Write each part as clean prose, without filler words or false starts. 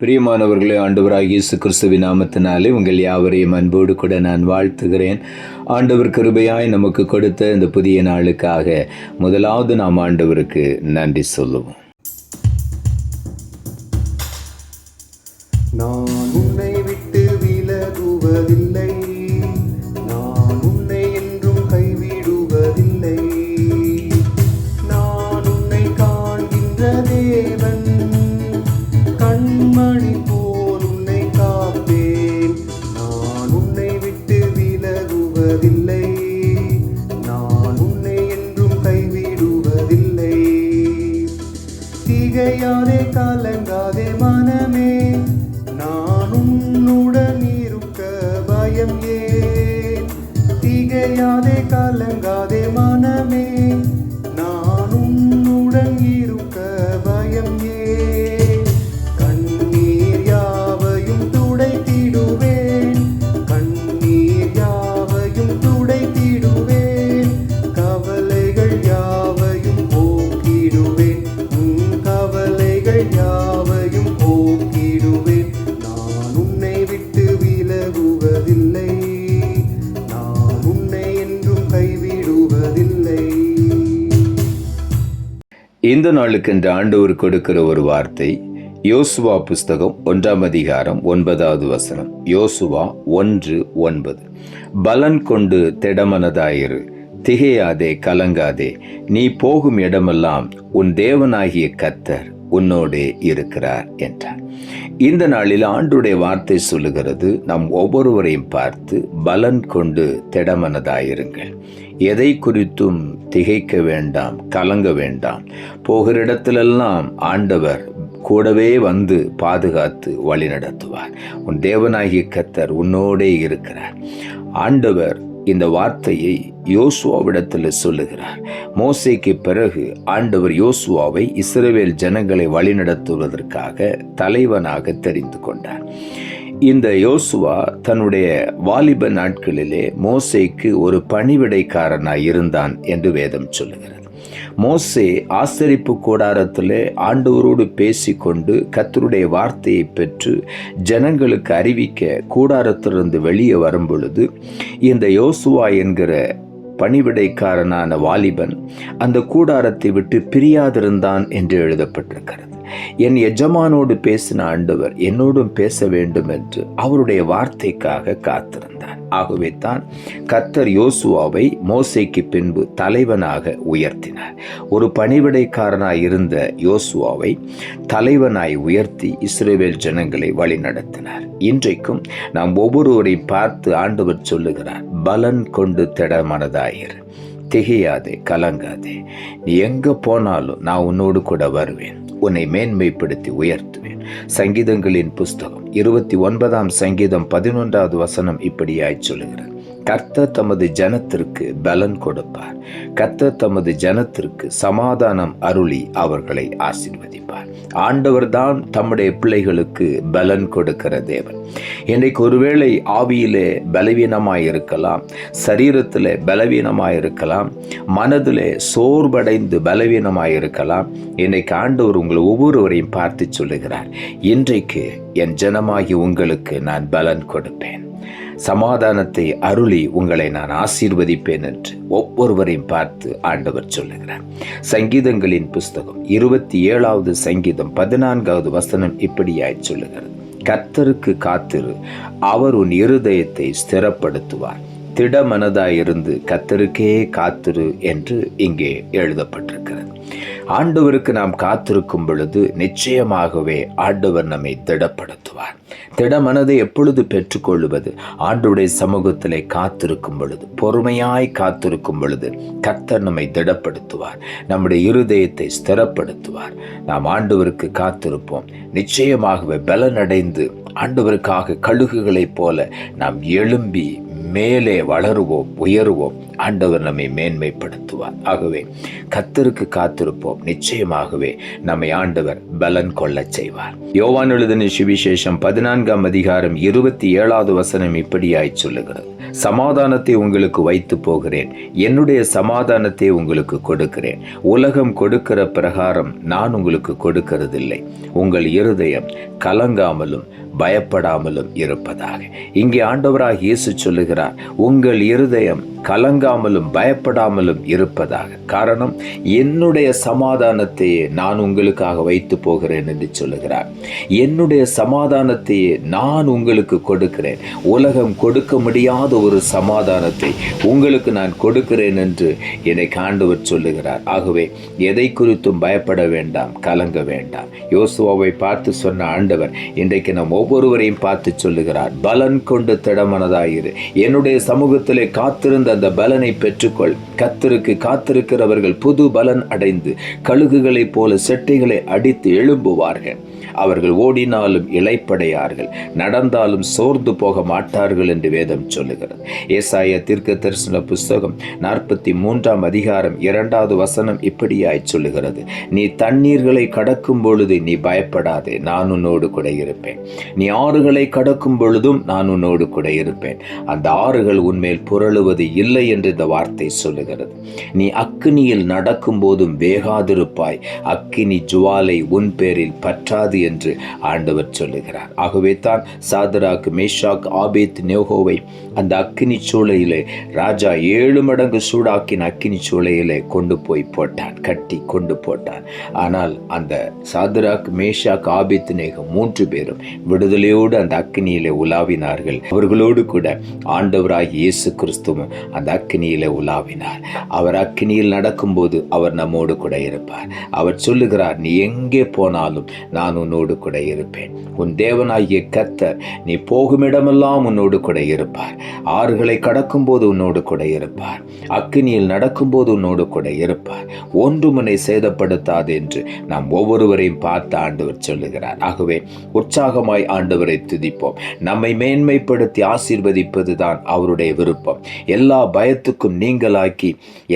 பிரியமானவர்களே, ஆண்டவராகிய இயேசு கிறிஸ்துவின் நாமத்தினாலே உங்கள் யாவரையும் அன்போடு கூட நான் வாழ்த்துகிறேன். ஆண்டவர் கிருபையாய் நமக்கு கொடுத்த இந்த புதிய நாளுக்காக முதலாவது நாம் ஆண்டவருக்கு நன்றி சொல்லுவோம். நான் உன்னை விட்டு விலகுவதில்லை, நான் உன்னை என்றும் கைவிடுவதில்லை. நான் உன்னை காண்கின்ற தேவன், கண்மணி போல் உன்னை காப்பேன். நான் உன்னை விட்டு விலகுவதில்லை, நான் உன்னை என்றும் கைவிடுவதில்லை. திகையாதே, கலங்காதே மனமே, நான் உன்னுடன் இருக்க பயம் ஏன். திகையாதே, கலங்காதே மனமே, நான் உன்னுடன் இருக்க பயம் ஏன். கண்ணீர் யாவையும் துடைத்திடுவேன், கண்ணீர் யாவையும் துடைத்திடுவேன். கவலைகள் யாவையும் போக்கிடுவேன், கவலைகள் யாவையும் போக்கிடுவேன். நான் உன்னை விட்டு விலகுவதில்லை, நான் உன்னை என்றும் கைவிடுவதில்லை. இந்த நாளுக்கென்று ஆண்டவர் கொடுக்கிற ஒரு வார்த்தை யோசுவா புஸ்தகம் 1ஆம் அதிகாரம் 9வது வசனம். யோசுவா 1:9. பலன் கொண்டு திடமனதாயிரு, திகையாதே, கலங்காதே, நீ போகும் இடமெல்லாம் உன் தேவனாகிய கர்த்தர் உன்னோடே இருக்கிறார் என்றார். இந்த நாளில் ஆண்டுடைய வார்த்தை சொல்லுகிறது, நம் ஒவ்வொருவரையும் பார்த்து பலன் கொண்டு திடமனதாயிருங்கள். எதை குறித்தும் திகைக்க வேண்டாம், கலங்க வேண்டாம். போகிற இடத்திலெல்லாம் ஆண்டவர் கூடவே வந்து பாதுகாத்து வழி நடத்துவார். உன் தேவனாகிய கர்த்தர் உன்னோடே இருக்கிறார். ஆண்டவர் இந்த வார்த்தையை யோசுவாவிடத்தில் சொல்லுகிறார். மோசேக்கு பிறகு ஆண்டவர் யோசுவாவை இஸ்ரவேல் ஜனங்களை வழிநடத்துவதற்காக தலைவனாக தெரிந்து கொண்டார். இந்த யோசுவா தன்னுடைய வாலிப நாட்களிலே மோசேக்கு ஒரு பணிவிடைக்காரனாய் இருந்தான் என்று வேதம் சொல்லுகிறது. மோசே ஆசரிப்பு கூடாரத்திலே ஆண்டவரோடு பேசிக்கொண்டு கர்த்தருடைய வார்த்தையை பெற்று ஜனங்களுக்கு அறிவிக்க கூடாரத்திலிருந்து வெளியே வரும் பொழுது இந்த யோசுவா என்கிற பணிவிடைக்காரனான வாலிபன் அந்த கூடாரத்தை விட்டு பிரியாதிருந்தான் என்று எழுதப்பட்டிருக்கிறது. என் எஜமானோடு பேசின ஆண்டவர் என்னோடும் பேச வேண்டும் என்று அவருடைய வார்த்தைக்காக காத்திருந்தார். ஆகவே தான் கர்த்தர் யோசுவாவை மோசேக்கு பின்பு தலைவனாக உயர்த்தினார். ஒரு பணிவிடைக்காரனாய் இருந்த யோசுவாவை தலைவனாய் உயர்த்தி இஸ்ரவேல் ஜனங்களை வழி நடத்தினார். இன்றைக்கும் நாம் ஒவ்வொருவரையும் பார்த்து ஆண்டவர் சொல்லுகிறார், பலன் கொண்டு திடமனதாயிரு, திகையாதே, கலங்காதே. நீ எங்க போனாலும் நான் உன்னோடு கூட வருவேன், உன்னை மேன்மைப்படுத்தி உயர்த்துவேன். சங்கீதங்களின் புஸ்தகம் 29ஆம் சங்கீதம் 11வது வசனம் இப்படியாய் சொல்லுகிறது, கர்த்தர் தமது ஜனத்திற்கு பலன் கொடுப்பார், கர்த்தர் தமது ஜனத்திற்கு சமாதானம் அருளி அவர்களை ஆசீர்வதிப்பார். ஆண்டவர் தான் தம்முடைய பிள்ளைகளுக்கு பலன் கொடுக்கிற தேவன். இன்றைக்கு ஒருவேளை ஆவியிலே பலவீனமாய் இருக்கலாம், சரீரத்தில் பலவீனமாய் இருக்கலாம், மனதிலே சோர்வடைந்து பலவீனமாய் இருக்கலாம். இன்றைக்கு ஆண்டவர் உங்களை ஒவ்வொருவரையும் பார்த்து சொல்லுகிறார், இன்றைக்கு என் ஜனமாகி உங்களுக்கு நான் பலன் கொடுப்பேன், சமாதானத்தை அருளி உங்களை நான் ஆசீர்வதிப்பேன் என்று ஒவ்வொருவரையும் பார்த்து ஆண்டவர் சொல்லுகிறார். சங்கீதங்களின் புஸ்தகம் 27வது சங்கீதம் 14வது வசனம் இப்படியாய் சொல்லுகிறது, கர்த்தருக்கு காத்திரு, அவர் உன் இருதயத்தை ஸ்திரப்படுத்துவார், திடமனதாயிருந்து கர்த்தருக்கே காத்திரு என்று இங்கே எழுதப்பட்டிருக்கிறது. ஆண்டவருக்கு நாம் காத்திருக்கும் பொழுது நிச்சயமாகவே ஆண்டவர் நம்மை திடப்படுத்துவார். திடமனதை எப்பொழுது பெற்றுக்கொள்வது? ஆண்டவருடைய சமூகத்திலே காத்திருக்கும் பொழுது, பொறுமையாய் காத்திருக்கும் பொழுது கர்த்தர் நம்மை திடப்படுத்துவார், நம்முடைய இருதயத்தை ஸ்திரப்படுத்துவார். நாம் ஆண்டவருக்கு காத்திருப்போம், நிச்சயமாகவே பலனடைந்து ஆண்டவருக்காக கழுகுகளைப் போல நாம் எழும்பி மேலே வளருவோம், உயருவோம். ஆண்டவர் நம்மை மேன்மைப்படுத்துவார். ஆகவே கர்த்தருக்கு காத்திருப்போம். நிச்சயமாகவே நம்மை ஆண்டவர் பலன் கொள்ளச் செய்வார். யோவான் எழுதின சுவிசேஷம் 14ஆம் அதிகாரம் 27வது வசனம் இப்படியாய் சொல்லுகிறது, சமாதானத்தை உங்களுக்கு வைத்து போகிறேன், என்னுடைய சமாதானத்தை உங்களுக்கு கொடுக்கிறேன். உலகம் கொடுக்கிற பிரகாரம் நான் உங்களுக்கு கொடுக்கிறதில்லை. உங்கள் இருதயம் கலங்காமலும் பயப்படாமலும் இருப்பதாக. இங்கே ஆண்டவராக இயேசு சொல்லுகிறார், உங்கள் இருதயம் கலங்காமலும் பயப்படாமலும் இருப்பதாக. காரணம், என்னுடைய சமாதானத்தையே நான் உங்களுக்காக வைத்து போகிறேன் என்று சொல்லுகிறார். என்னுடைய சமாதானத்தையே நான் உங்களுக்கு கொடுக்கிறேன். உலகம் கொடுக்க முடியாத ஒரு சமாதானத்தை உங்களுக்கு நான் கொடுக்கிறேன் என்று என்னை ஆண்டவர் சொல்லுகிறார். ஆகவே எதை குறித்தும் பயப்பட வேண்டாம், கலங்க வேண்டாம். யோசுவாவை பார்த்து சொன்ன ஆண்டவர் இன்றைக்கு நம் ஒவ்வொருவரையும் பார்த்து சொல்லுகிறார், பலன் கொண்டு திடமனதாயிரு. என்னுடைய சமூகத்திலே காத்திருந்த அந்த பலனை பெற்றுக்கொள். கர்த்தருக்கு காத்திருக்கிறவர்கள் புது பலன் அடைந்து கழுகுகளைப் போல செட்டைகளை அடித்து எழும்புவார்கள். அவர்கள் ஓடினாலும் இளைப்படையார்கள், நடந்தாலும் சோர்ந்து போக மாட்டார்கள் என்று வேதம் சொல்லுகிறது. ஏசாயா தீர்க்கதரிசன புஸ்தகம் 43ஆம் அதிகாரம் 2வது வசனம் இப்படியாய் சொல்லுகிறது, நீ தண்ணீர்களை கடக்கும் பொழுது நீ பயப்படாதே, நான் உன்னோடு கூட இருப்பேன். நீ ஆறுகளை கடக்கும் பொழுதும் நான் உன்னோடு கூட இருப்பேன். அந்த ஆறுகள் உன்மேல் புரளுவது இல்லை என்று இந்த வார்த்தை சொல்லுகிறது. நீ அக்கினியில் நடக்கும் போதும் வேகாதிருப்பாய், அக்கினி ஜுவாலை உன் பேரில் பற்றாது என்று ஆண்டவர் சொல்லுகிறார். ஆகவே தான் சாதராக், மேஷாக், ஆபேத் நேகோவை அந்த அக்கினி சூளையிலே ராஜா 7 மடங்கு சூடாக்கின அக்கினி சூளையிலே கொண்டு போய் போட்டான், கட்டி கொண்டு போட்டான். ஆனால் அந்த சாதராக், மேஷாக், ஆபேத் நேகோ 3 பேரும் விடுதலையோடு அந்த அக்கினியிலே உலாவினார்கள். அவர்களோடு கூட ஆண்டவராகிய இயேசு கிறிஸ்துவும் அந்த அக்கினியிலே உலாவினார். அவர் அக்கினியில் நடக்கும்போது அவர் நம்மோடு கூட இருப்பார். அவர் சொல்லுகிறார், நீ எங்கே போனாலும் நான் உன்னோடு கூட இருப்பேன். உன் தேவனாகிய கர்த்தர் நீ போகும் இடமெல்லாம் உன்னோடு கூட இருப்பார். ஆறுகளை கடக்கும் போது உன்னோடு கூட இருப்பார். அக்கினியில் நடக்கும் போது உன்னோடு கூட இருப்பார். ஒன்றும் உன்னை சேதப்படுத்தாது என்று நாம் ஒவ்வொருவரையும் பார்த்து ஆண்டவர் சொல்லுகிறார். ஆகவே உற்சாகமாய் ஆண்டவரை துதிப்போம். நம்மை மேன்மைப்படுத்தி ஆசீர்வதிப்பதுதான் அவருடைய விருப்பம். எல்லா பயத்துக்கும் நீங்களாக்கி,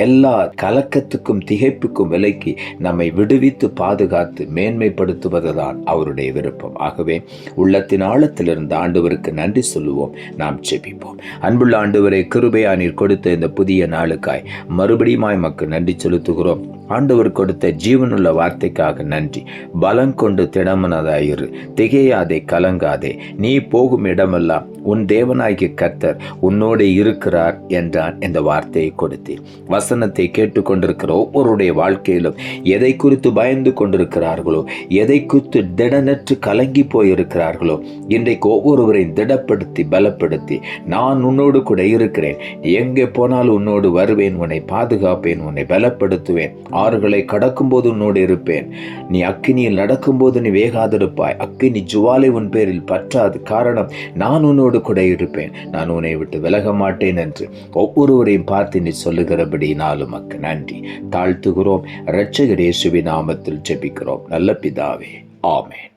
எல்லா கலக்கத்துக்கும் திகைப்புக்கும் விலக்கி நம்மை விடுவித்து பாதுகாத்து மேன்மைப்படுத்துவதுதான் அவருடைய விருப்பம். ஆகவே உள்ளத்தின் ஆழத்திலிருந்து ஆண்டவருக்கு நன்றி சொல்லுவோம். நாம் ஜெபிப்போம். அன்புள்ள ஆண்டவரே, கிருபையா நீர் கொடுத்த இந்த புதிய நாளுக்காய் மறுபடியுமாய் மக்கள் நன்றி செலுத்துகிறோம். ஆண்டவர் கொடுத்த ஜீவனுள்ள வார்த்தைக்காக நன்றி. பலம் கொண்டு திடமனதாயிரு, திகையாதே, கலங்காதே. நீ போகும் இடமெல்லாம் உன் தேவனாகிய கர்த்தர் உன்னோடு இருக்கிறார் என்றான். இந்த வார்த்தையை கொடுத்தீர். வசனத்தை கேட்டுக்கொண்டிருக்கிற ஒவ்வொருடைய வாழ்க்கையிலும் எதை குறித்து பயந்து கொண்டிருக்கிறார்களோ, எதை குறித்து திடனற்று கலங்கி போயிருக்கிறார்களோ, இன்றைக்கு ஒவ்வொருவரையும் திடப்படுத்தி பலப்படுத்தி, நான் உன்னோடு கூட இருக்கிறேன், எங்கே போனாலும் உன்னோடு வருவேன், உன்னை பாதுகாப்பேன், உன்னை பலப்படுத்துவேன், ஆறுகளை கடக்கும் போது உன்னோடு இருப்பேன், நீ அக்கினியில் நடக்கும்போது நீ வேகாதிருப்பாய், அக்கினி ஜுவாலை உன் பேரில் பற்றாது. காரணம், நான் உன்னோடு கூட இருப்பேன், நான் உன்னை விட்டு விலக மாட்டேன் என்று ஒவ்வொருவரையும் பார்த்து நீ சொல்லுகிறபடி நாளும் மக்கள் நன்றி தாழ்த்துகிறோம். இரட்சகர் இயேசுவின் நாமத்தில் ஜெபிக்கிறோம் நல்ல பிதாவே, ஆமென்.